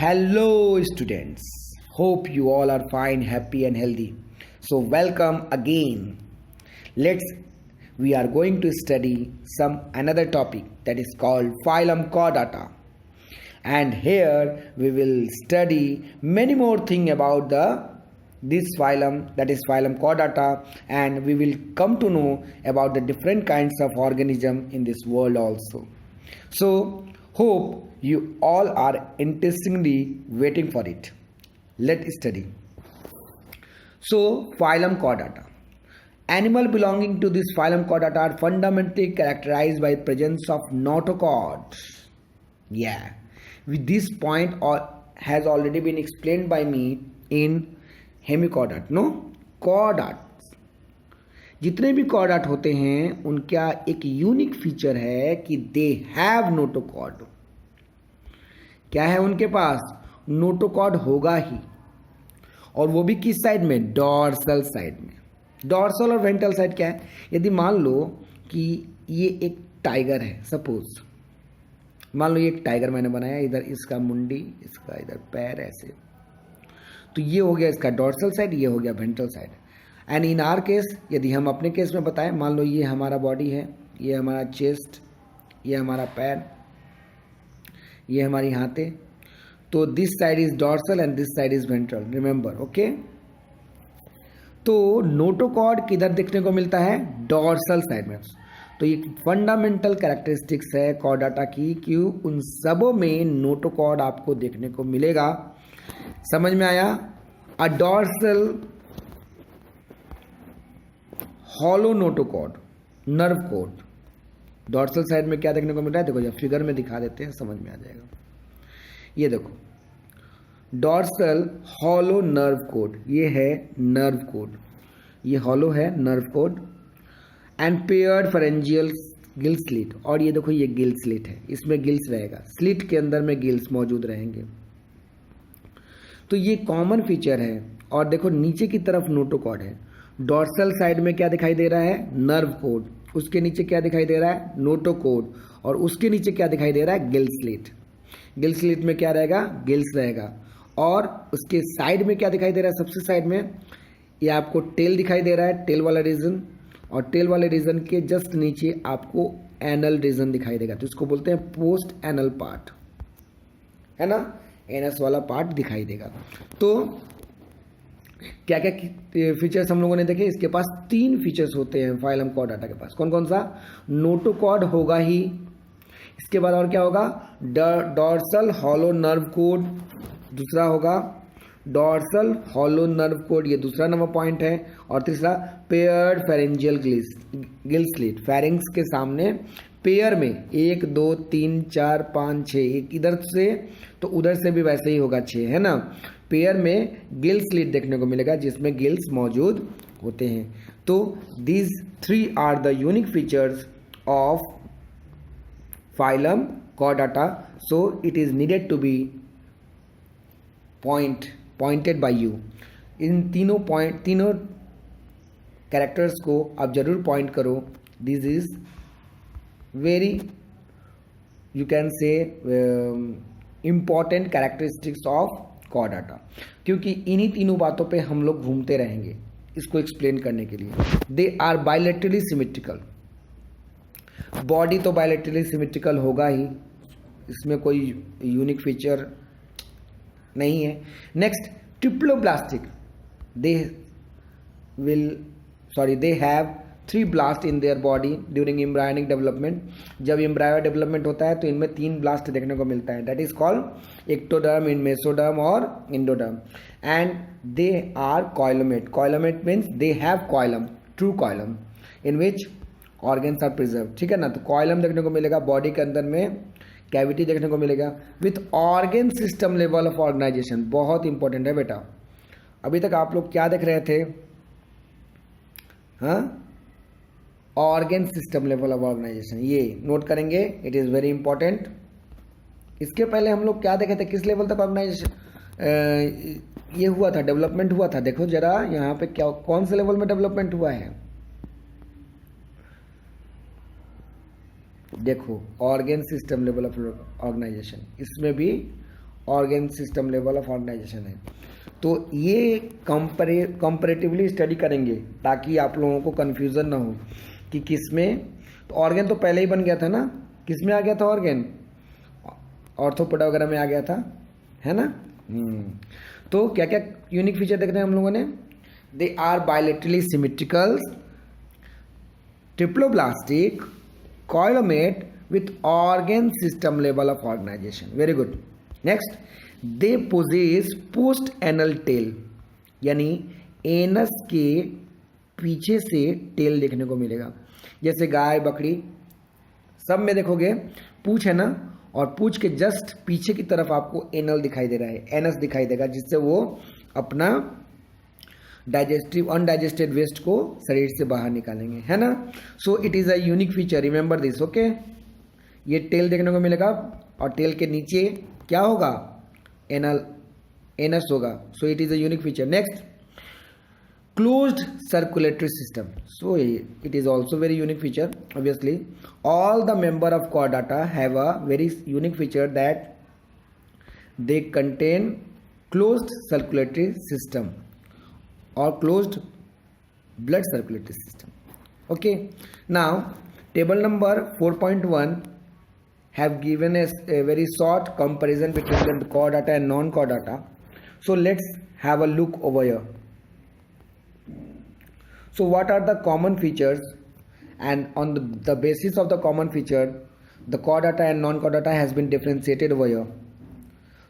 Hello, students. Hope you all are fine, happy, and healthy. So, welcome again. Let's we are going to study some another topic that is called phylum chordata. And here we will study many more things about this phylum, that is phylum chordata, and we will come to know about the different kinds of organism in this world also. So, hope you all are interestingly waiting for it. Let's study. So, phylum chordata. Animals belonging to this phylum chordata are fundamentally characterized by presence of notochord. Yeah, with this point has already been explained by me in hemichordate no chordate जितने भी कॉर्डाट होते हैं उनका एक unique feature है कि they have notochord. क्या है उनके पास? नोटोकॉर्ड होगा ही, और वो भी किस साइड में? डॉर्सल साइड में. डॉर्सल और वेंट्रल साइड क्या है? यदि मान लो कि ये एक टाइगर है, सपोज मान लो ये एक टाइगर मैंने बनाया, इधर इसका मुंडी, इसका इधर पैर, ऐसे, तो ये हो गया इसका डॉर्सल साइड, ये हो गया ventral side. And in are case, यदि हम अपने केस में बताएं, मान लो ये हमारा बॉडी है, ये हमारा चेस्ट, ये हमारा पैर, ये हमारी हाथे, तो this side is dorsal and this side is ventral, remember. Okay, तो नोटोकॉर्ड किधर देखने को मिलता है? डॉर्सल साइड में. तो ये फंडामेंटल कैरेक्टरिस्टिक्स है कॉर्डाटा की कि उन सबों में नोटोकॉर्ड आपको देखने को मिलेगा. समझ में आया? A dorsal hollow notochord nerve cord. Dorsal side में क्या देखने को मिल रहा है? देखो, जब फिगर में दिखा देते हैं समझ में आ जाएगा. ये देखो, डॉर्सल हॉलो नर्व कोड, ये है नर्व कोड, ये हॉलो है nerve code. And paired pharyngeal Gill slit, और ये देखो ये गिल स्लिट है, इसमें गिल्स रहेगा, स्लिट के अंदर में गिल्स मौजूद रहेंगे. तो ये कॉमन फीचर है. और देखो नीचे की तरफ नोटोकॉर्ड है. डॉर्सल साइड में क्या दिखाई दे रहा है? Nerve code. उसके नीचे क्या दिखाई दे रहा है? नोटोकॉर्ड. और उसके नीचे क्या दिखाई दे रहा है? गिल स्लिट. गिल स्लिट में क्या रहेगा? गिल्स रहेगा. और उसके साइड में क्या दिखाई दे रहा है? सबसे साइड में ये आपको टेल दिखाई दे रहा है, टेल वाला रीजन. और टेल वाले रीजन के जस्ट नीचे आपको एनल रीजन दिखाई देगा, तो इसको बोलते हैं पोस्ट एनल पार्ट, है ना? एनस वाला पार्ट दिखाई देगा. तो क्या क्या फीचर्स हम लोगों ने देखे? इसके पास 3 फीचर्स होते हैं फाइलम कॉर्डाटा के पास. कौन कौन सा? नोटोकॉर्ड होगा ही. इसके बाद और क्या होगा? डॉर्सल हॉलो नर्व कोड, दूसरा होगा डॉर्सल हॉलो नर्व कोड, ये दूसरा नंबर पॉइंट है. और तीसरा paired pharyngeal Gill slit. Pharynx के सामने पेयर में 1 2 3 4 5 6, एक इधर से तो उधर से भी वैसे ही होगा 6, है ना? पेयर में गिल स्लिट देखने को मिलेगा जिसमें गिल्स मौजूद होते हैं. तो these 3 are the unique features of phylum chordata. So it is needed to be pointed by you. इन तीनों कैरेक्टर्स को आप जरूर पॉइंट करो. This is very, you can say, important characteristics of chordata, क्योंकि इन्हीं तीनों बातों पे हम लोग घूमते रहेंगे इसको एक्सप्लेन करने के लिए. They are bilaterally symmetrical. Body तो बायलेटरली सिमेट्रिकल होगा ही, इसमें कोई यूनिक फीचर नहीं है. Next, triploblastic. They have 3 blast in their body during embryonic development. जब एम्ब्रायो डेवलपमेंट होता है तो इनमें 3 ब्लास्ट देखने को मिलता है. That is called ectoderm, in mesoderm और endoderm. And they are coelomate. Coelomate means they have coelom, true coelom, in which organs are preserve. ठीक है ना? तो कॉइलम देखने को मिलेगा, बॉडी के अंदर में कैविटी देखने को मिलेगा with organ system level of organisation. बहुत इंपॉर्टेंट है बेटा. अभी तक आप लोग क्या देख रहे थे? हाँ, organ system level of organisation, ये नोट करेंगे, इट इज़ वेरी इंपॉर्टेंट. इसके पहले हम लोग क्या देखे थे? किस लेवल तक ऑर्गेनाइजेशन ये हुआ था, डेवलपमेंट हुआ था? देखो जरा यहाँ पे क्या, कौन से लेवल में डेवलपमेंट हुआ है? देखो, organ system level of organisation, इसमें भी organ system level of organisation है। तो ये कंपैरेटिवली स्टडी करेंगे ताकि आप लोगों को कन्फ्यूज़न ना हो कि किस में। तो ऑर्गेन तो पहले ही बन गया था ना, किस में आ गया था ऑर्गेन, ऑर्थोपोडा वगैरह में आ गया था, है ना। तो क्या क्या यूनिक फीचर देख रहे हैं हम लोगों ने, they are bilaterally symmetrical, triploblastic, coilomate with organ system level of organization. Very good. Next, they possess post anal tail, यानी एनस के पीछे से टेल देखने को मिलेगा। जैसे गाय बकरी सब में देखोगे पूछ है ना, और पूछ के जस्ट पीछे की तरफ आपको एनल दिखाई दे रहा है, एनस दिखाई देगा, जिससे वो अपना डाइजेस्टिव अनडाइजेस्टेड वेस्ट को शरीर से बाहर निकालेंगे, है ना। So it is a unique feature, remember this, okay. ये टेल देखने को मिलेगा और टेल के नीचे क्या होगा, एनस होगा। So it is a unique feature. Next, closed circulatory system. So it is also very unique feature. Obviously all the member of Chordata have a very unique feature that they contain closed circulatory system or closed blood circulatory system. Okay, now table number 4.1 have given us a very short comparison between the core data and non-core data. So let's have a look over here. So what are the common features, and on the basis of the common feature, the core data and non-core data has been differentiated over here.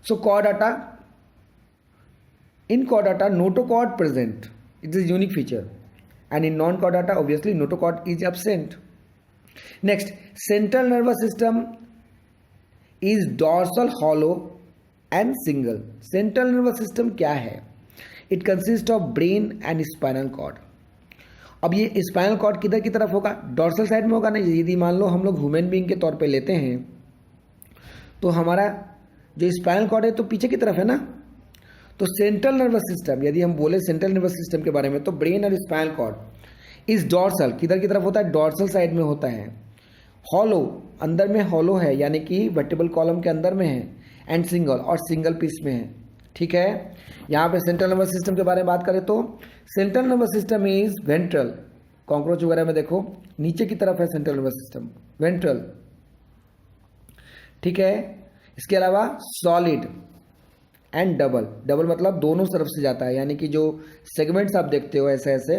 So core data, in core data notochord present, it is a unique feature, and in non-core data obviously notochord is absent. Next, central nervous system is dorsal, hollow and single. Central nervous system क्या है, it consists of brain and spinal cord. अब ये spinal cord किधर की तरफ होगा, dorsal side में होगा ना। यदि मान लो हम लोग ह्यूमन बीइंग के तौर पे लेते हैं तो हमारा जो स्पाइनल कॉर्ड है तो पीछे की तरफ है ना। तो सेंट्रल नर्वस सिस्टम, यदि हम बोले सेंट्रल नर्वस सिस्टम के बारे में, तो ब्रेन और स्पाइनल कॉर्ड इस डॉर्सल किधर की तरफ होता है, डॉर्सल साइड में होता है। हॉलो, अंदर में हॉलो है, यानी कि वर्टिब्रल कॉलम के अंदर में है, एंड सिंगल, और सिंगल पीस में है, ठीक है। यहाँ पे सेंट्रल नर्वस सिस्टम के बारे में बात करें तो central nervous system is ventral. Cockroach वगैरह में देखो नीचे की तरफ है सेंट्रल नर्वस सिस्टम, वेंट्रल, ठीक है। इसके अलावा सॉलिड एंड डबल, डबल मतलब दोनों तरफ से जाता है, यानी कि जो सेगमेंट्स आप देखते हो ऐसे ऐसे,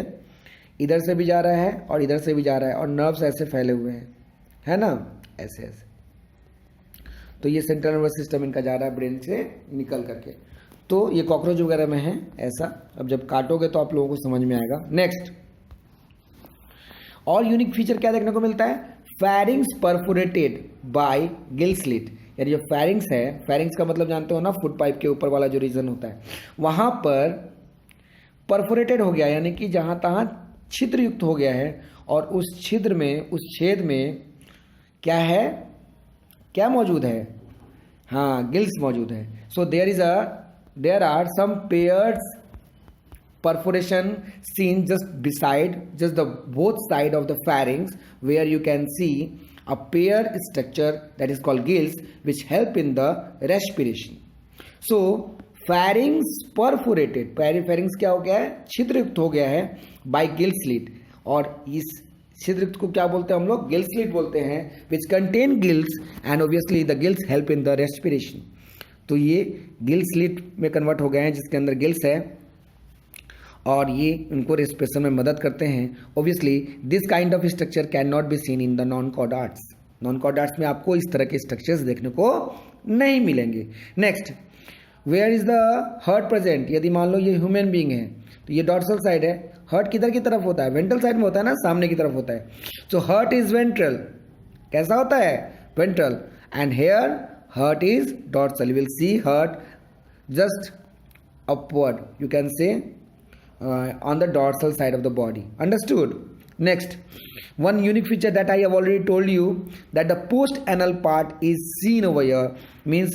इधर से भी जा रहा है और इधर से भी जा रहा है, और नर्व्स ऐसे फैले हुए हैं, है ना, ऐसे ऐसे। तो ये सेंट्रल नर्वस सिस्टम इनका जा रहा है ब्रेन से निकल करके। तो ये कॉकरोच वगैरह में है ऐसा। अब जब काटोगे तो आप लोगों को समझ में आएगा। नेक्स्ट, और यूनिक फीचर क्या देखने को मिलता है, pharynx perforated bye Gill slit. यानी जो फेरिंग्स है, फेरिंग्स का मतलब जानते हो ना, फुट पाइप के ऊपर वाला जो रीजन होता है, वहां पर परफोरेटेड हो गया, यानी कि जहां तहां छिद्र युक्त हो गया है, और उस छिद्र में, उस छेद में क्या है, क्या मौजूद है, हाँ, गिल्स मौजूद है। So there are some pairs perforation seen just the both side of the pharynx, where you can see a paired structure that is called gills, which help in the respiration. So pharynx perforated, pharynx क्या हो गया है, छिद्रयुक्त हो गया है by gill slit, और इस छिद्रयुक्त को क्या बोलते हैं हम लोग, gill slit बोलते हैं, which contain gills, and obviously the gills help in the respiration. तो ये गिल स्लिट में कन्वर्ट हो गए हैं, जिसके अंदर गिल्स है, और ये उनको रेस्पिरेशन में मदद करते हैं। Obviously this kind of structure can not be seen in the non chordates. Non chordates में आपको इस तरह के स्ट्रक्चर्स देखने को नहीं मिलेंगे। Next, where is the heart present. यदि मान लो ये ह्यूमन बीइंग है तो ये डॉर्सल साइड है, हार्ट किधर की तरफ होता है, वेंट्रल साइड में होता है ना, सामने की तरफ होता है। सो हार्ट इज वेंट्रल, कैसा होता है, ventral, and here heart is dorsal. You will see heart just upward, you can say on the dorsal side of the body. Understood? Next, one unique feature that I have already told you, that the post anal part is seen over here, means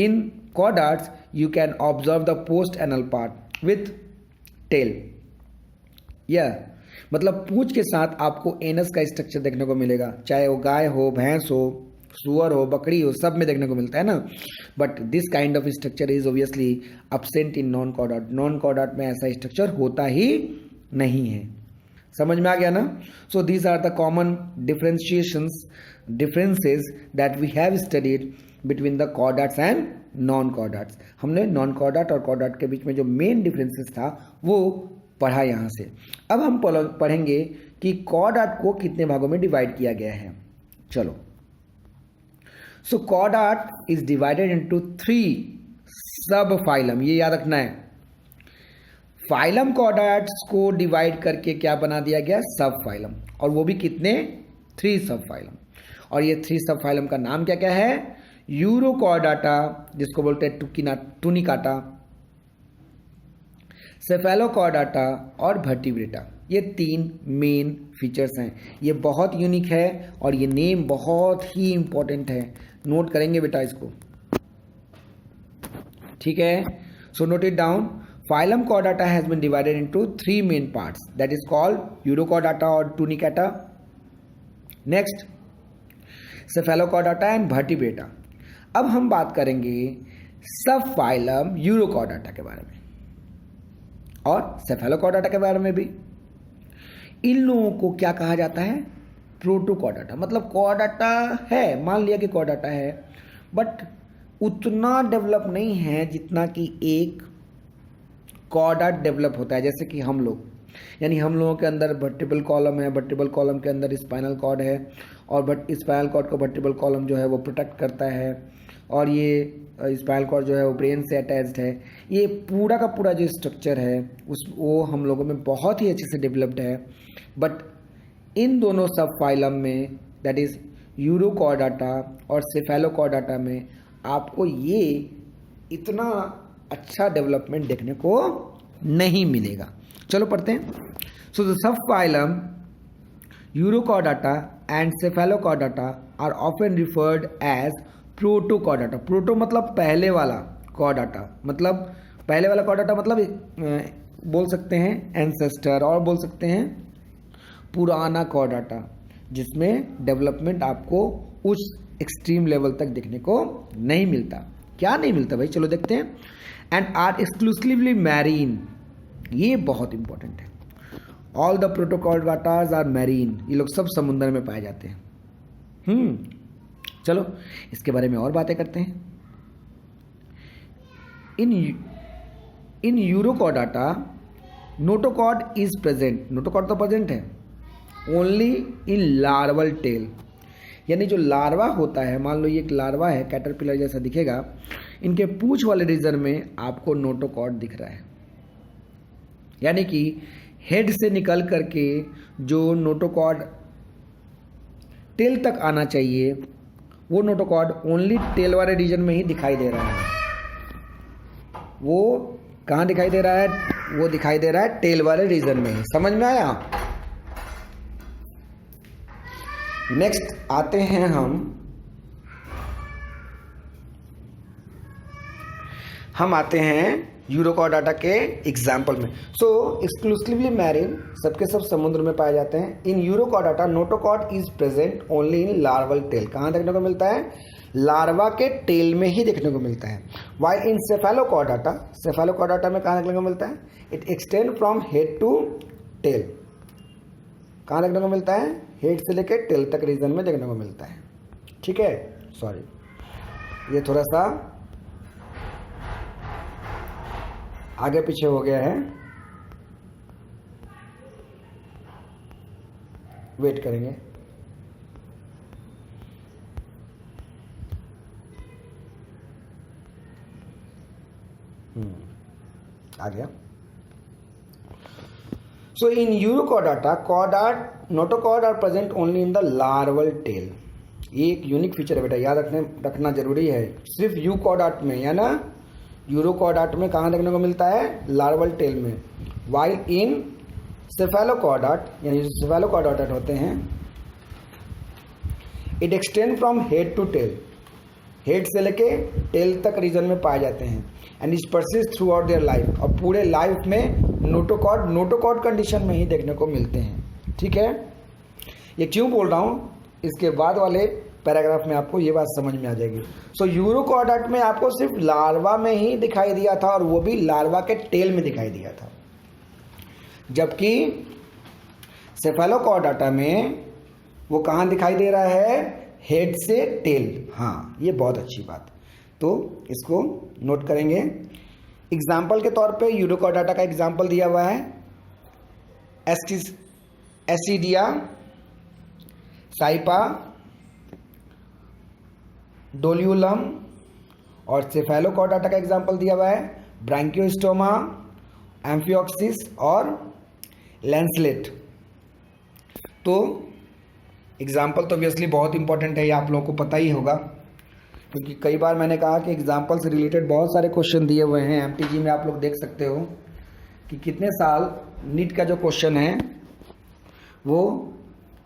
in chordates you can observe the post anal part with tail. Yeah, मतलब पूंछ के साथ आपको anus का structure देखने को मिलेगा, चाहे वो गाय हो, भैंस हो, सुअर हो, बकरी हो, सब में देखने को मिलता है ना। But this kind of structure is obviously absent in non chordate. Non chordate में ऐसा स्ट्रक्चर होता ही नहीं है। समझ में आ गया ना। So these are the common differences that we have studied between the chordates and non chordates. हमने नॉन कॉर्डाट और कॉर्डाट के बीच में जो मेन डिफरेंसेस था वो पढ़ा यहाँ से। अब हम पढ़ेंगे कि कॉर्डाट को कितने भागों में डिवाइड किया गया है। चलो, सो कॉर्डाट इज डिवाइडेड इनटू 3 सब फाइलम। ये याद रखना है, फाइलम कॉर्डाट्स को डिवाइड करके क्या बना दिया गया, सब फाइलम। और वो भी कितने, 3 सब फाइलम। और ये 3 सब फाइलम का नाम क्या क्या है, यूरोकॉर्डाटा जिसको बोलते हैं टुनिकाटा, सेफेलोकॉर्डाटा और वर्टिब्रेटा। ये 3 मेन फीचर्स हैं। ये बहुत यूनिक है और ये नेम बहुत ही इंपॉर्टेंट है। नोट करेंगे बेटा इसको, ठीक है। So note it down. Phylum chordata has been divided into 3 main parts, that is called urochordata और tunicata, next cephalochordata and vertebrata. अब हम बात करेंगे सब फाइलम यूरोकॉर्डाटा के बारे में और सेफेलोकॉर्डाटा के बारे में भी। इन लोगों को क्या कहा जाता है, प्रोटोकॉर्डाटा। मतलब कॉर्डाटा है, मान लिया कि कॉर्डाटा है, बट उतना डेवलप नहीं है जितना कि एक कॉर्डाट डेवलप होता है। जैसे कि हम लोग, यानी हम लोगों के अंदर वर्टिब्रल कॉलम है, वर्टिब्रल कॉलम के अंदर स्पाइनल कॉर्ड है, और स्पाइनल कॉर्ड को वर्टिब्रल कॉलम जो है वो प्रोटेक्ट करता है, और ये स्पाइनल कॉर्ड जो है वो ब्रेन से अटैच्ड है। ये पूरा का पूरा जो स्ट्रक्चर है वो हम लोगों में बहुत ही अच्छे से डेवलप्ड है। बट इन दोनों सब फाइलम में, दैट इज यूरोकॉर्डाटा और सेफेलोकॉर्डाटा में, आपको ये इतना अच्छा डेवलपमेंट देखने को नहीं मिलेगा। चलो पढ़ते हैं। So the sub phylum urochordata and cephalochordata are often referred as protochordata. Proto मतलब पहले वाला, कॉर्डाटा मतलब पहले वाला, कॉर्डाटा मतलब बोल सकते हैं एंसेस्टर, और बोल सकते हैं पुराना कॉर्डाटा, जिसमें डेवलपमेंट आपको उस एक्सट्रीम लेवल तक देखने को नहीं मिलता। क्या नहीं मिलता भाई, चलो देखते हैं। एंड आर एक्सक्लूसिवली मैरीन, ये बहुत इंपॉर्टेंट है। ऑल द प्रोटोकॉर्डाटास आर मैरीन, ये लोग सब समुद्र में पाए जाते हैं। चलो इसके बारे में और बातें करते हैं। In urochordata notochord is present, notochord तो प्रेजेंट है ओनली इन लार्वल टेल, यानी जो लार्वा होता है, मान लो ये एक लार्वा है, कैटरपिलर जैसा दिखेगा, इनके पूंछ वाले रीजन में आपको नोटोकॉर्ड दिख रहा है। यानी कि हेड से निकल करके जो नोटोकॉर्ड टेल तक आना चाहिए, वो नोटोकॉर्ड ओनली टेल वाले रीजन में ही दिखाई दे रहा है। वो कहाँ दिखाई दे रहा है, वो दिखाई दे रहा है टेल वाले रीजन में ही। समझ में आया। नेक्स्ट आते हैं हम आते हैं यूरोकॉर्डाटा के एग्जाम्पल में। सो एक्सक्लूसिवली मैरीन, सबके सब समुद्र में पाए जाते हैं। In urochordata notochord is present only in larval tail, कहाँ देखने को मिलता है, लार्वा के टेल में ही देखने को मिलता है। वाइल इन सेफेलोकॉर्डाटा, सेफेलोकॉर्डाटा में कहाँ देखने को मिलता है, it extend from head to tail, कहाँ देखने को मिलता है, हेड से लेकर टेल तक रीजन में देखने को मिलता है। ठीक है, सॉरी ये थोड़ा सा आगे पीछे हो गया है, वेट करेंगे। आ गया। So in urochordata chordate notochord are present only in the larval tail. ये एक यूनिक फीचर है बेटा, याद रखना जरूरी है। सिर्फ यूरोकॉर्डाट में, या ना यूरोकॉर्डाट में कहाँ देखने को मिलता है, लार्वल टेल में। वाइल इन सेफेलोकॉर्डाट, यानी जो सेफेलोकॉर्डाट होते हैं, it extend from head to tail, head से लेके टेल तक रीजन में पाए जाते हैं। And is persist throughout their life, और पूरे लाइफ में नोटोकॉर्ड कंडीशन में ही देखने को मिलते हैं। ठीक है, ये क्यों बोल रहा हूँ, इसके बाद वाले पैराग्राफ में आपको ये बात समझ में आ जाएगी। सो यूरोकॉर्डाटा में आपको सिर्फ लार्वा में ही दिखाई दिया था, और वो भी लार्वा के टेल में दिखाई दिया था, जबकि सेफेलोकॉर्डाटा में वो कहाँ दिखाई दे रहा है, हेड से टेल। हाँ, ये बहुत अच्छी बात, तो इसको नोट करेंगे। एग्जाम्पल के तौर पे यूरोकॉर्डाटा का एग्जाम्पल दिया हुआ है, एसिडिया, साइपा, डोलियुलम, और सेफेलोकॉर्डाटा का एग्जाम्पल दिया हुआ है ब्रांकियोस्टोमा, एम्फियोक्सिस और लैंसलेट। तो एग्जाम्पल तो ऑब्वियसली बहुत इंपॉर्टेंट है, ये आप लोगों को पता ही होगा, क्योंकि कई बार मैंने कहा कि एग्जाम्पल से रिलेटेड बहुत सारे क्वेश्चन दिए हुए हैं। एमटीजी में आप लोग देख सकते हो कि कितने साल नीट का जो क्वेश्चन है वो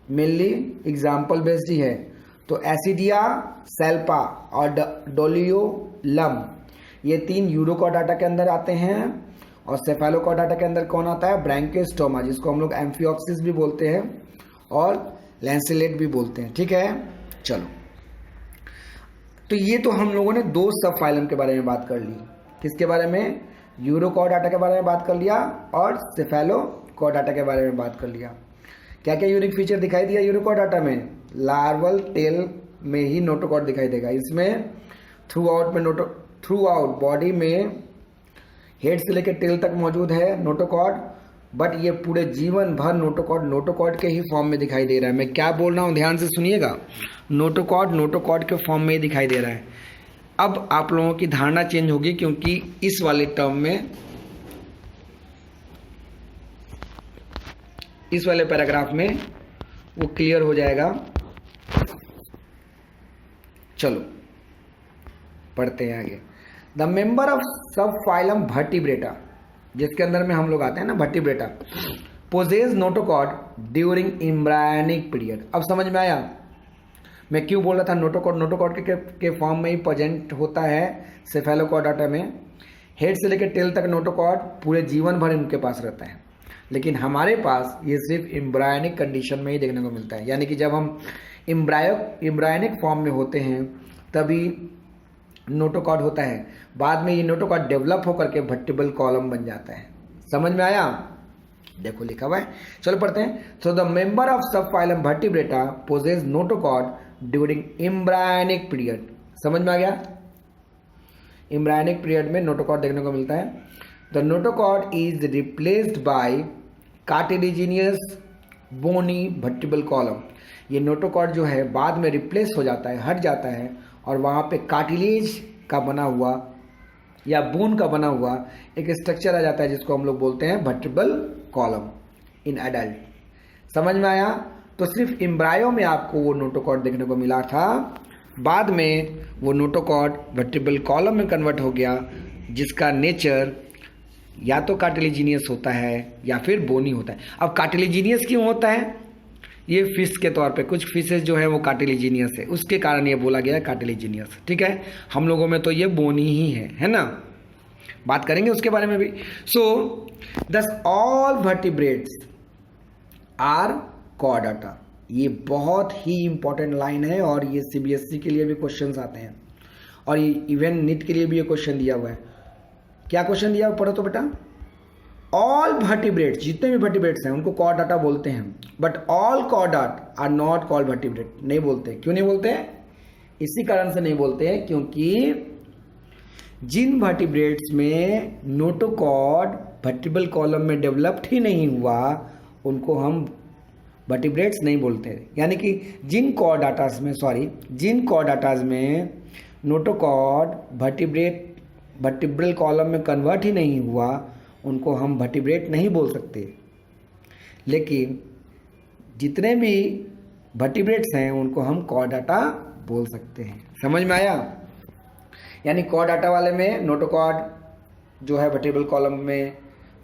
मेनली एग्जाम्पल बेस्ड ही है। तो एसिडिया, सेल्पा और डोलियोलम, ये 3 यूरोकॉर्डाटा के अंदर आते हैं, और सेफेलोकॉर्डाटा के अंदर कौन आता है, ब्रांकियोस्टोमा, जिसको हम लोग एम्फियोक्सिस भी बोलते हैं और लैंसेलेट भी बोलते हैं। ठीक है, चलो, तो ये तो हम लोगों ने 2 सब फाइलम के बारे में बात कर ली। किसके बारे में, यूरोकॉर्डाटा के बारे में बात कर लिया और सेफेलोकॉर्डाटा के बारे में बात कर लिया। क्या क्या यूनिक फीचर दिखाई दिया यूरोकॉर्डाटा में, लार्वल टेल में ही नोटोकॉर्ड दिखाई देगा। इसमें थ्रू आउट बॉडी में हेड से लेकर टेल तक मौजूद है नोटोकॉर्ड, बट ये पूरे जीवन भर नोटोकॉर्ड के ही फॉर्म में दिखाई दे रहा है। मैं क्या बोल रहा हूँ ध्यान से सुनिएगा, नोटोकॉर्ड के फॉर्म में ही दिखाई दे रहा है। अब आप लोगों की धारणा चेंज होगी, क्योंकि इस वाले टर्म में, इस वाले पैराग्राफ में वो क्लियर हो जाएगा। चलो पढ़ते हैं आगे। The member of subphylum Vertebrata, जिसके अंदर में हम लोग आते हैं ना, Vertebrata, possess notochord during embryonic period. अब समझ में आया मैं क्यों बोल रहा था नोटोकॉर्ड के फॉर्म में ही प्रेजेंट होता है सेफेलोकॉर्डाटा में। हेड से लेकर टेल तक नोटोकॉर्ड पूरे जीवन भर उनके पास रहता है, लेकिन हमारे पास ये सिर्फ एम्ब्रायनिक कंडीशन में ही देखने को मिलता है। यानी कि जब हम एम्ब्रायनिक फॉर्म में होते हैं तभी नोटोकॉर्ड होता है, बाद में ये नोटोकॉर्ड डेवलप होकर के वर्टिब्रल कॉलम बन जाता है। समझ में आया, देखो लिखा हुआ है, चलो पढ़ते हैं। So the member of subphylum Vertebrata possess notochord during embryonic period. समझ में आ गया, एम्ब्रायनिक पीरियड में नोटोकॉर्ड देखने को मिलता है। The notochord is replaced by cartilaginous bony vertebral column. ये नोटोकॉर्ड जो है बाद में रिप्लेस हो जाता है, हट जाता है, और वहाँ पे कार्टिलेज का बना हुआ या बोन का बना हुआ एक स्ट्रक्चर आ जाता है, जिसको हम लोग बोलते हैं वर्टिब्रल कॉलम इन एडल्ट। समझ में आया, तो सिर्फ एम्ब्रायो में आपको वो नोटोकॉर्ड देखने को मिला था, बाद में वो नोटोकॉर्ड वर्टिब्रल कॉलम में कन्वर्ट हो गया, जिसका नेचर या तो कार्टिलेजिनियस होता है या फिर बोनी होता है। अब कार्टिलेजिनियस क्यों होता है, ये फिश के तौर पे कुछ फिशेस जो है वो कार्टिलेजिनियस है, उसके कारण ये बोला गया है कार्टिलेजिनियस। ठीक है, हम लोगों में तो ये बोनी ही है ना, बात करेंगे उसके बारे में भी। सो दस ऑल वर्टिब्रेट्स आर कॉर्डाटा। ये बहुत ही इंपॉर्टेंट लाइन है, और ये सीबीएसई के लिए भी क्वेश्चंस आते हैं, और इवन नीट के लिए भी ये क्वेश्चन दिया हुआ है। क्या क्वेश्चन दिया हुआ, पढ़ो तो बेटा। ऑल वर्टिब्रेट्स, जितने भी वर्टिब्रेट्स हैं उनको कॉर्डाटा बोलते हैं, but all chordate are not called vertebrate. नहीं बोलते, क्यों नहीं बोलते, इसी कारण से नहीं बोलते क्योंकि जिन वर्टिब्रेट्स में नोटोकॉर्ड वर्टिब्रल कॉलम में डेवलप्ड ही नहीं हुआ उनको हम वर्टिब्रेट्स नहीं बोलते। यानी कि जिन कॉर्डाटाज में नोटोकॉर्ड वर्टिब्रल कॉलम में कन्वर्ट ही नहीं हुआ उनको हम वर्टिब्रेट नहीं बोल सकते, लेकिन जितने भी वर्टिब्रेट्स हैं उनको हम कॉर्डाटा बोल सकते हैं। समझ में आया, यानी कॉर्डाटा वाले में नोटोकॉर्ड जो है वर्टिब्रल कॉलम में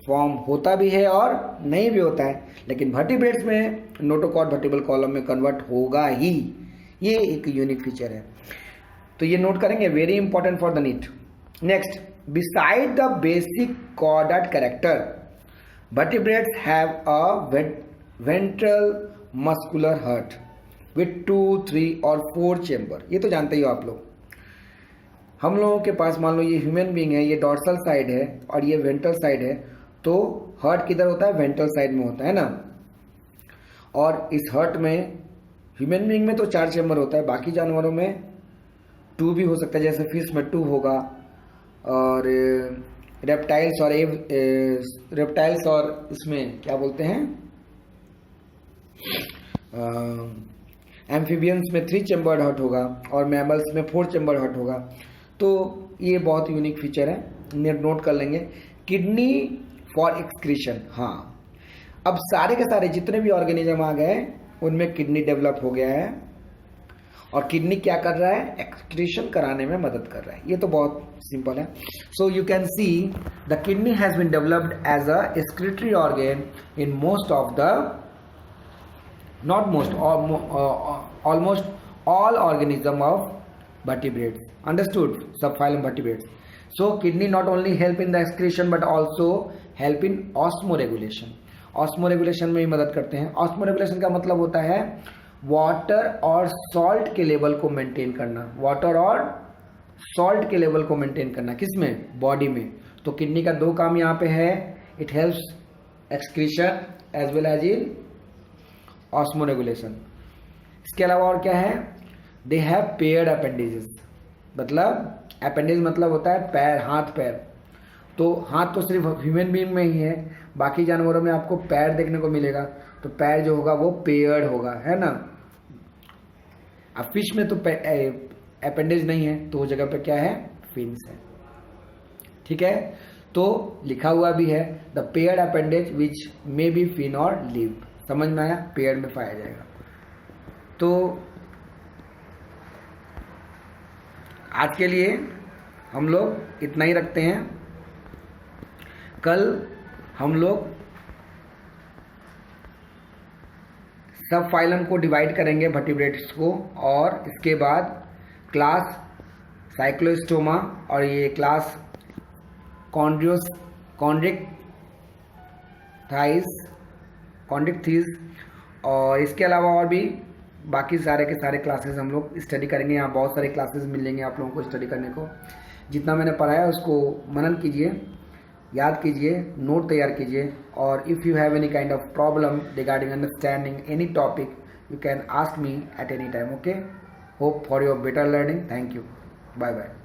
फॉर्म होता भी है और नहीं भी होता है, लेकिन वर्टिब्रेट्स में नोटोकॉर्ड वर्टिब्रल कॉलम में कन्वर्ट होगा ही। ये एक यूनिक फीचर है, तो ये नोट करेंगे, very important for the NEET. Next, beside the basic chordate character, vertebrates have a ventral muscular heart. With 2, 3 और 4 चेम्बर। ये तो जानते ही हो आप लोग। हम लोगों के पास मान लो ये ह्यूमन बीइंग है, ये डॉर्सल साइड है और ये वेंट्रल साइड है, तो हार्ट किधर होता है? वेंट्रल साइड में होता है ना। और इस हार्ट में ह्यूमन बीइंग में तो 4 चेम्बर होता है, बाकी जानवरों में 2 भी हो सकता है, जैसे फिश में 2 होगा, और रेप्टाइल्स और इसमें क्या बोलते हैं, एम्फीबियंस में 3 चेम्बर्ड हार्ट होगा और मैमल्स में 4 चेम्बर्ड हार्ट होगा। तो ये बहुत यूनिक फीचर है, नोट कर लेंगे। किडनी फॉर एक्सक्रीशन, हाँ, अब सारे के सारे जितने भी ऑर्गेनिज्म आ गए उनमें किडनी डेवलप हो गया है, और किडनी क्या कर रहा है? एक्सक्रीशन कराने में मदद कर रहा है। ये तो बहुत सिंपल है। So you can see the kidney has been developed as a excretory organ in most of the, not most, almost all organism of vertebrates. Understood? Subphylum vertebrates. So kidney not only help in the excretion but also help in osmoregulation. Osmoregulation में भी मदद करते हैं। Osmoregulation का मतलब होता है water और सॉल्ट के लेवल को मेंटेन करना, वाटर और सॉल्ट के लेवल को मेंटेन करना, किसमें? बॉडी में। तो किडनी का 2 काम यहाँ पे है, it helps excretion as well as in osmoregulation. इसके अलावा और क्या है? दे हैव पेयर्ड अपेंडेजेस, मतलब अपेंडेज मतलब होता है पैर, हाथ पैर। तो हाथ तो सिर्फ ह्यूमन बीइंग में ही है, बाकी जानवरों में आपको पैर देखने को मिलेगा। तो पैर जो होगा वो पेयर्ड होगा, है ना। अब फिश में तो अपेंडेज नहीं है, तो उस जगह पे क्या है? फिन्स है। ठीक है, तो लिखा हुआ भी है the paired appendage which may be fin और लिव। समझ में आया? पेड़ में पाया जाएगा। तो आज के लिए हम लोग इतना ही रखते हैं। कल हम लोग सब फाइलम को डिवाइड करेंगे, वर्टिब्रेट्स को, और इसके बाद क्लास साइक्लोस्टोमा और ये क्लास कॉन्ड्रिक्थिस, और इसके अलावा और भी बाकी सारे के सारे क्लासेस हम लोग स्टडी करेंगे। यहाँ बहुत सारे क्लासेस मिलेंगे आप लोगों को स्टडी करने को। जितना मैंने पढ़ाया उसको मनन कीजिए, याद कीजिए, नोट तैयार कीजिए, और if you have any kind of problem regarding understanding any topic you can ask me at any time. Okay, hope for your better learning. Thank you, bye bye.